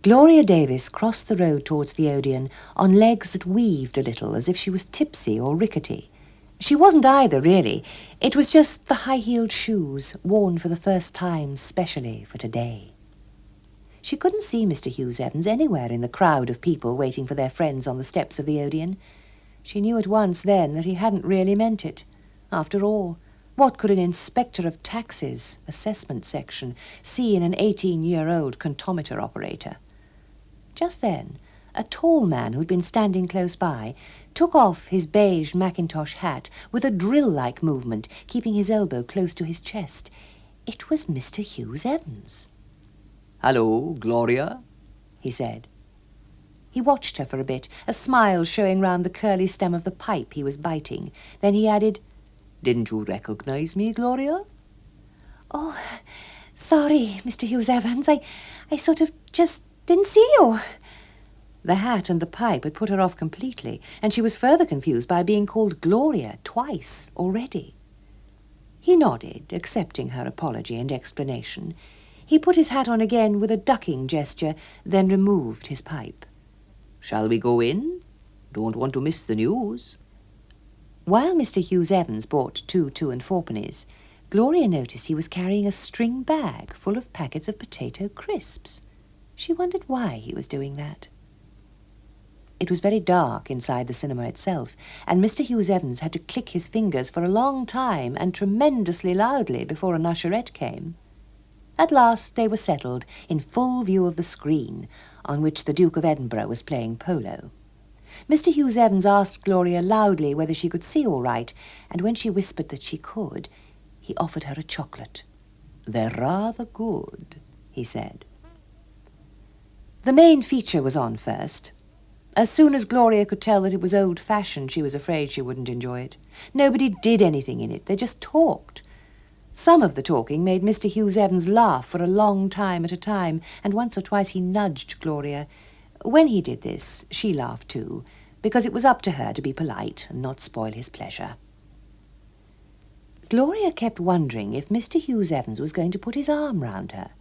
Gloria Davis crossed the road towards the Odeon on legs that weaved a little as if she was tipsy or rickety. She wasn't either, really. It was just the high-heeled shoes, worn for the first time specially for today. She couldn't see Mr. Hughes Evans anywhere in the crowd of people waiting for their friends on the steps of the Odeon. She knew at once then that he hadn't really meant it. After all, what could an inspector of taxes, assessment section, see in an 18-year-old comptometer operator? Just then, a tall man who'd been standing close by took off his beige Macintosh hat with a drill-like movement, keeping his elbow close to his chest. It was Mr. Hughes Evans. "Hello, Gloria," he said. He watched her for a bit, a smile showing round the curly stem of the pipe he was biting. Then he added, "Didn't you recognize me, Gloria?" "Oh, sorry, Mr. Hughes Evans. I sort of just didn't see you." The hat and the pipe had put her off completely, and she was further confused by being called Gloria twice already. He nodded, accepting her apology and explanation. He put his hat on again with a ducking gesture, then removed his pipe. "Shall we go in? Don't want to miss the news." While Mr. Hughes Evans bought 2 2 and 4 pennies, Gloria noticed he was carrying a string bag full of packets of potato crisps. She wondered why he was doing that. It was very dark inside the cinema itself, and Mr. Hughes Evans had to click his fingers for a long time and tremendously loudly before an usherette came. At last they were settled in full view of the screen, on which the Duke of Edinburgh was playing polo. Mr. Hughes Evans asked Gloria loudly whether she could see all right, and when she whispered that she could, he offered her a chocolate. "They're rather good," he said. The main feature was on first. As soon as Gloria could tell that it was old-fashioned, she was afraid she wouldn't enjoy it. Nobody did anything in it, they just talked. Some of the talking made Mr. Hughes Evans laugh for a long time at a time, and once or twice he nudged Gloria. When he did this, she laughed too, because it was up to her to be polite and not spoil his pleasure. Gloria kept wondering if Mr. Hughes Evans was going to put his arm round her.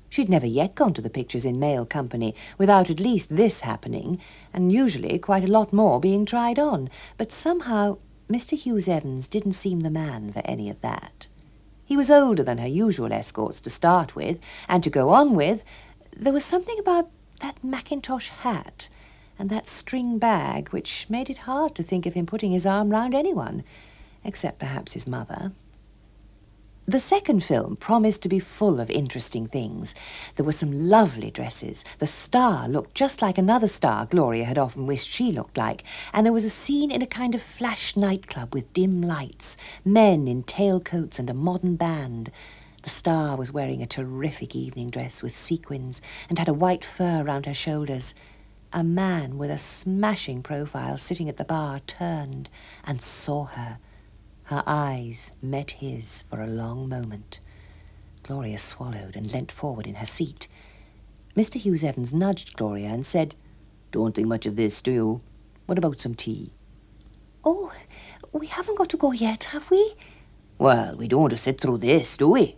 She'd never yet gone to the pictures in male company without at least this happening, and usually quite a lot more being tried on, but somehow Mr. Hughes Evans didn't seem the man for any of that. He was older than her usual escorts to start with, and to go on with, there was something about that Macintosh hat and that string bag which made it hard to think of him putting his arm round anyone, except perhaps his mother. The second film promised to be full of interesting things. There were some lovely dresses. The star looked just like another star Gloria had often wished she looked like, and there was a scene in a kind of flash nightclub with dim lights, men in tailcoats and a modern band. The star was wearing a terrific evening dress with sequins and had a white fur round her shoulders. A man with a smashing profile sitting at the bar turned and saw her. Her eyes met his for a long moment. Gloria swallowed and leant forward in her seat. Mr. Hughes Evans nudged Gloria and said, "Don't think much of this, do you? What about some tea?" "Oh, we haven't got to go yet, have we?" "Well, we don't want to sit through this, do we?"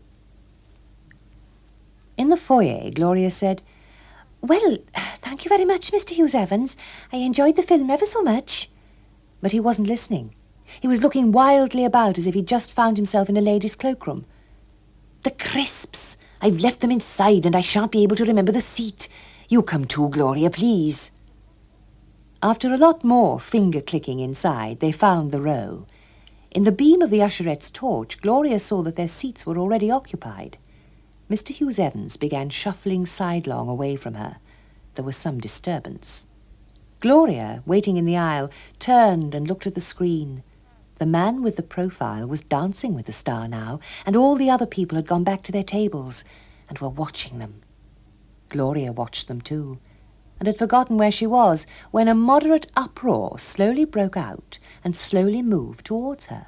In the foyer, Gloria said, "Well, thank you very much, Mr. Hughes Evans. I enjoyed the film ever so much." But he wasn't listening. He was looking wildly about as if he'd just found himself in a lady's cloakroom. "The crisps! I've left them inside and I shan't be able to remember the seat. You come too, Gloria, please." After a lot more finger-clicking inside, they found the row. In the beam of the usherette's torch, Gloria saw that their seats were already occupied. Mr. Hughes Evans began shuffling sidelong away from her. There was some disturbance. Gloria, waiting in the aisle, turned and looked at the screen. The man with the profile was dancing with the star now, and all the other people had gone back to their tables and were watching them. Gloria watched them too, and had forgotten where she was when a moderate uproar slowly broke out and slowly moved towards her.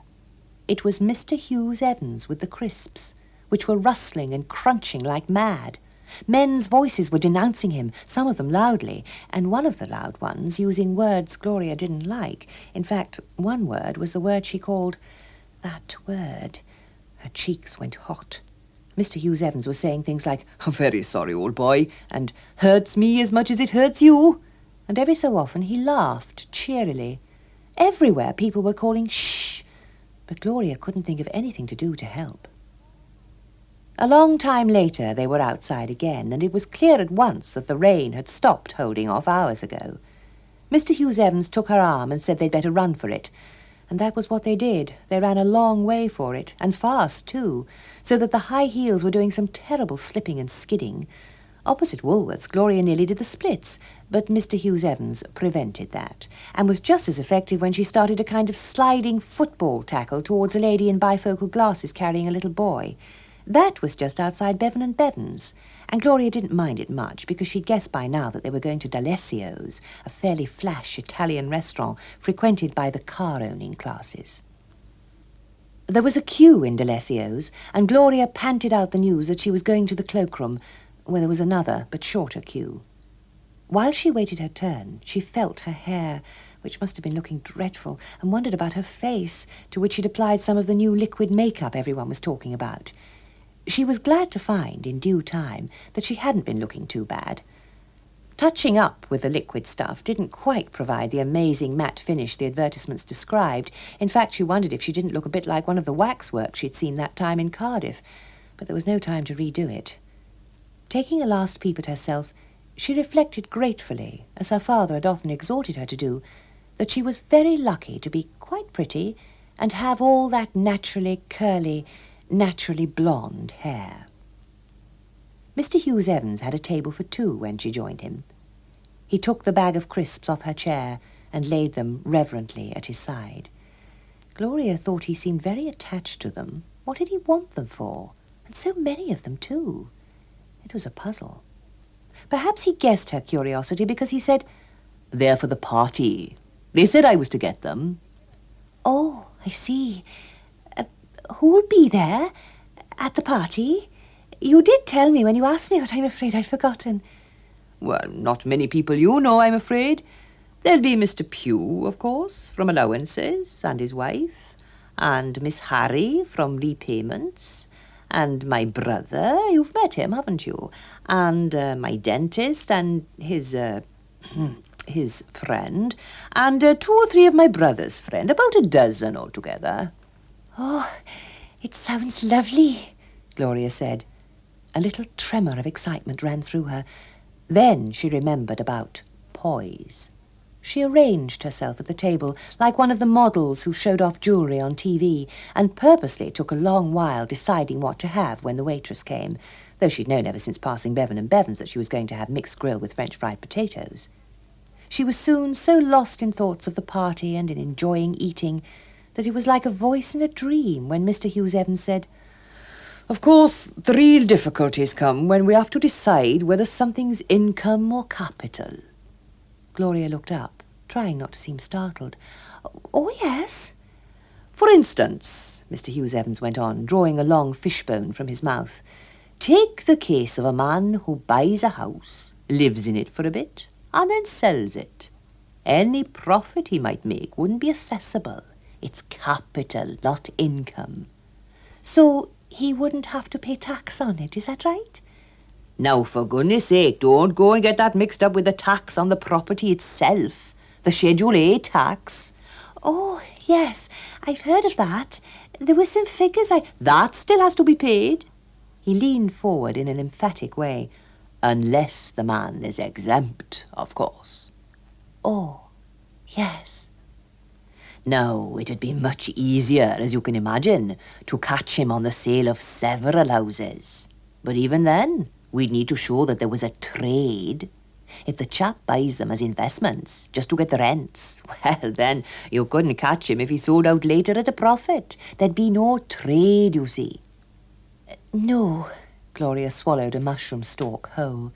It was Mr. Hughes Evans with the crisps, which were rustling and crunching like mad. Men's voices were denouncing him, some of them loudly, and one of the loud ones using words Gloria didn't like. In fact, one word was the word she called that word. Her cheeks went hot. Mr. Hughes Evans was saying things like, "I'm very sorry, old boy," and "hurts me as much as it hurts you." And every so often he laughed cheerily. Everywhere people were calling "shh," but Gloria couldn't think of anything to do to help. A long time later they were outside again, and it was clear at once that the rain had stopped holding off hours ago. Mr. Hughes Evans took her arm and said they'd better run for it. And that was what they did. They ran a long way for it, and fast too, so that the high heels were doing some terrible slipping and skidding. Opposite Woolworths, Gloria nearly did the splits, but Mr. Hughes Evans prevented that, and was just as effective when she started a kind of sliding football tackle towards a lady in bifocal glasses carrying a little boy. That was just outside Bevan and Bevan's, and Gloria didn't mind it much because she'd guessed by now that they were going to D'Alessio's, a fairly flash Italian restaurant frequented by the car-owning classes. There was a queue in D'Alessio's, and Gloria panted out the news that she was going to the cloakroom, where there was another but shorter queue. While she waited her turn, she felt her hair, which must have been looking dreadful, and wondered about her face, to which she'd applied some of the new liquid makeup everyone was talking about. She was glad to find, in due time, that she hadn't been looking too bad. Touching up with the liquid stuff didn't quite provide the amazing matte finish the advertisements described. In fact, she wondered if she didn't look a bit like one of the waxworks she'd seen that time in Cardiff, but there was no time to redo it. Taking a last peep at herself, she reflected gratefully, as her father had often exhorted her to do, that she was very lucky to be quite pretty and have all that naturally curly, naturally blonde hair. Mr. Hughes Evans had a table for two when she joined him. He took the bag of crisps off her chair and laid them reverently at his side. Gloria thought he seemed very attached to them. What did he want them for? And so many of them, too. It was a puzzle. Perhaps he guessed her curiosity because he said, "They're for the party. They said I was to get them." "Oh, I see. Who'll be there at the party? You did tell me when you asked me, but I'm afraid I've forgotten." "Well, not many people you know, I'm afraid. There'll be Mr. Pugh, of course, from allowances, and his wife, and Miss Harry from repayments, and my brother, you've met him, haven't you? And my dentist and his friend, and 2 or 3 of my brother's friend, about a dozen altogether." "Oh, it sounds lovely," Gloria said. A little tremor of excitement ran through her. Then she remembered about poise. She arranged herself at the table like one of the models who showed off jewellery on TV, and purposely took a long while deciding what to have when the waitress came, though she'd known ever since passing Bevan and Bevan's that she was going to have mixed grill with French fried potatoes. She was soon so lost in thoughts of the party and in enjoying eating that it was like a voice in a dream when Mr. Hughes Evans said, "Of course, the real difficulties come when we have to decide whether something's income or capital." Gloria looked up, trying not to seem startled. "Oh, yes." "For instance," Mr. Hughes Evans went on, drawing a long fishbone from his mouth, "take the case of a man who buys a house, lives in it for a bit, and then sells it. Any profit he might make wouldn't be assessable. It's capital, not income." "So he wouldn't have to pay tax on it, is that right?" "Now, for goodness sake, don't go and get that mixed up with the tax on the property itself. The Schedule A tax." "Oh, yes, I've heard of that. There were some figures That still has to be paid." He leaned forward in an emphatic way. "Unless the man is exempt, of course." "Oh, yes." Now, it'd be much easier, as you can imagine, to catch him on the sale of several houses. But even then, we'd need to show that there was a trade. If the chap buys them as investments, just to get the rents, well, then you couldn't catch him if he sold out later at a profit. There'd be no trade, you see. "No," Gloria swallowed a mushroom stalk whole.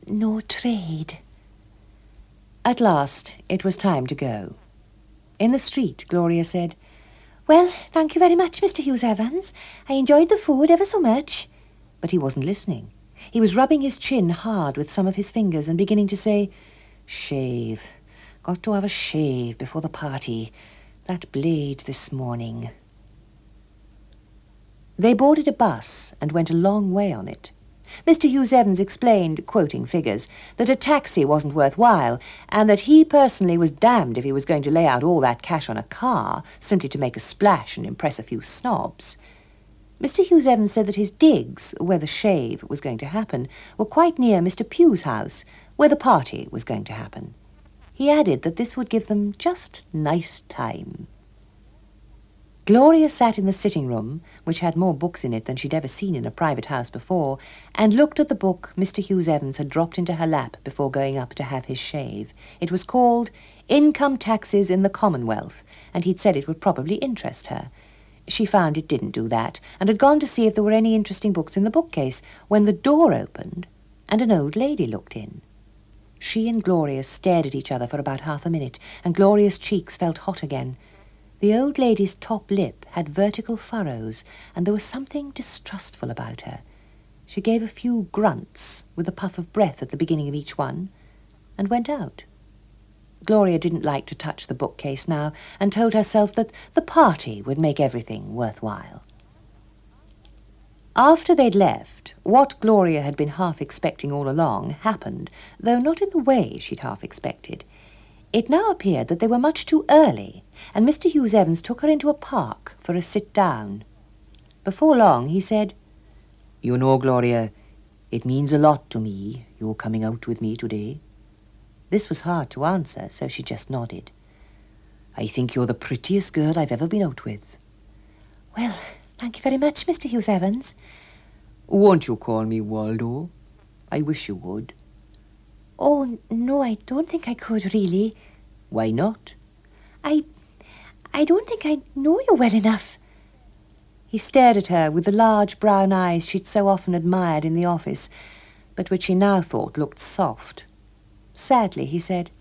"No trade." At last, it was time to go. In the street, Gloria said, "Well, thank you very much, Mr. Hughes Evans. I enjoyed the food ever so much." But he wasn't listening. He was rubbing his chin hard with some of his fingers and beginning to say, "Shave. Got to have a shave before the party. That blade this morning." They boarded a bus and went a long way on it. Mr. Hughes Evans explained, quoting figures, that a taxi wasn't worthwhile, and that he personally was damned if he was going to lay out all that cash on a car simply to make a splash and impress a few snobs. Mr. Hughes Evans said that his digs, where the shave was going to happen, were quite near Mr. Pugh's house, where the party was going to happen. He added that this would give them just nice time. Gloria sat in the sitting room, which had more books in it than she'd ever seen in a private house before, and looked at the book Mr. Hughes Evans had dropped into her lap before going up to have his shave. It was called Income Taxes in the Commonwealth, and he'd said it would probably interest her. She found it didn't do that, and had gone to see if there were any interesting books in the bookcase, when the door opened and an old lady looked in. She and Gloria stared at each other for about half a minute, and Gloria's cheeks felt hot again. The old lady's top lip had vertical furrows, and there was something distrustful about her. She gave a few grunts, with a puff of breath at the beginning of each one, and went out. Gloria didn't like to touch the bookcase now, and told herself that the party would make everything worthwhile. After they'd left, what Gloria had been half expecting all along happened, though not in the way she'd half expected. It now appeared that they were much too early, and Mr. Hughes Evans took her into a park for a sit-down. Before long he said, "You know, Gloria, it means a lot to me, your coming out with me today." This was hard to answer, so she just nodded. "I think you're the prettiest girl I've ever been out with." "Well, thank you very much, Mr. Hughes Evans." "Won't you call me Waldo? I wish you would." "Oh, no, I don't think I could, really." "Why not?" I don't think I know you well enough." He stared at her with the large brown eyes she'd so often admired in the office, but which she now thought looked soft. Sadly, he said,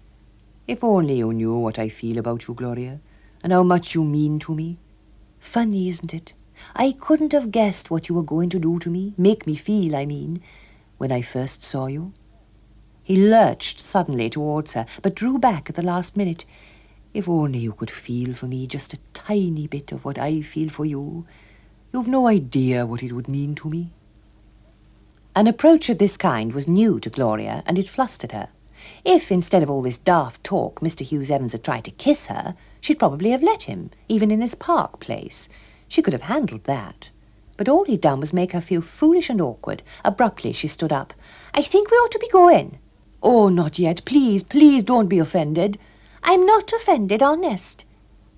"If only you knew what I feel about you, Gloria, and how much you mean to me. Funny, isn't it? I couldn't have guessed what you were going to do to me, make me feel, I mean, when I first saw you." He lurched suddenly towards her, but drew back at the last minute. "If only you could feel for me just a tiny bit of what I feel for you. You've no idea what it would mean to me." An approach of this kind was new to Gloria, and it flustered her. If, instead of all this daft talk, Mr. Hughes Evans had tried to kiss her, she'd probably have let him, even in this park place. She could have handled that. But all he'd done was make her feel foolish and awkward. Abruptly, she stood up. "I think we ought to be going." "Oh, not yet. Please, please don't be offended." "I'm not offended, honest."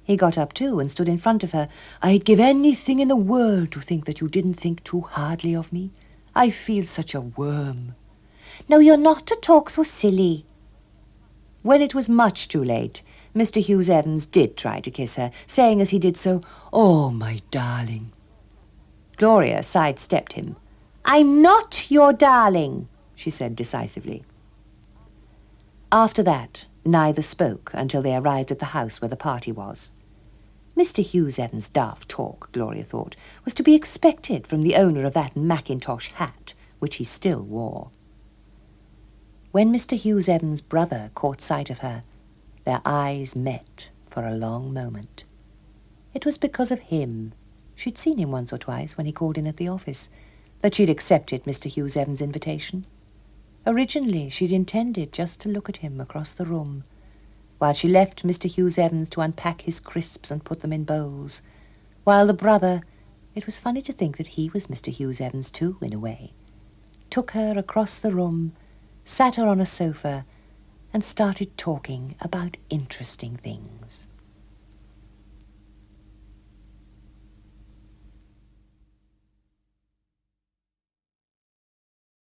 He got up too and stood in front of her. "I'd give anything in the world to think that you didn't think too hardly of me. I feel such a worm." "Now, you're not to talk so silly." When it was much too late, Mr. Hughes Evans did try to kiss her, saying as he did so, "Oh, my darling." Gloria sidestepped him. "I'm not your darling," she said decisively. After that, neither spoke until they arrived at the house where the party was. Mr. Hughes Evans' daft talk, Gloria thought, was to be expected from the owner of that Mackintosh hat, which he still wore. When Mr. Hughes Evans' brother caught sight of her, their eyes met for a long moment. It was because of him. She'd seen him once or twice when he called in at the office, that she'd accepted Mr. Hughes Evans' invitation. Originally, she'd intended just to look at him across the room, while she left Mr. Hughes Evans to unpack his crisps and put them in bowls, while the brother, it was funny to think that he was Mr. Hughes Evans too, in a way, took her across the room, sat her on a sofa, and started talking about interesting things.